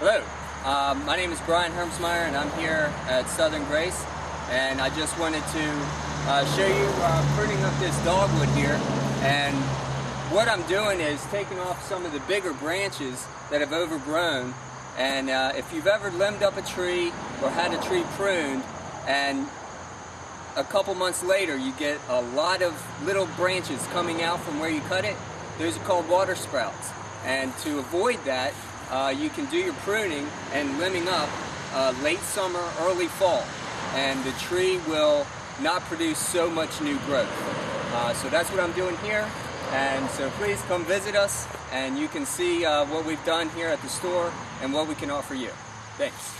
Hello, my name is Brian Hermsmeyer and I'm here at Southern Grace, and I just wanted to show you pruning up this dogwood here. And what I'm doing is taking off some of the bigger branches that have overgrown. And if you've ever limbed up a tree or had a tree pruned and a couple months later you get a lot of little branches coming out from where you cut it, those are called water sprouts. And to avoid that, you can do your pruning and limbing up late summer, early fall, and the tree will not produce so much new growth. So that's what I'm doing here, and so please come visit us and you can see what we've done here at the store and what we can offer you. Thanks.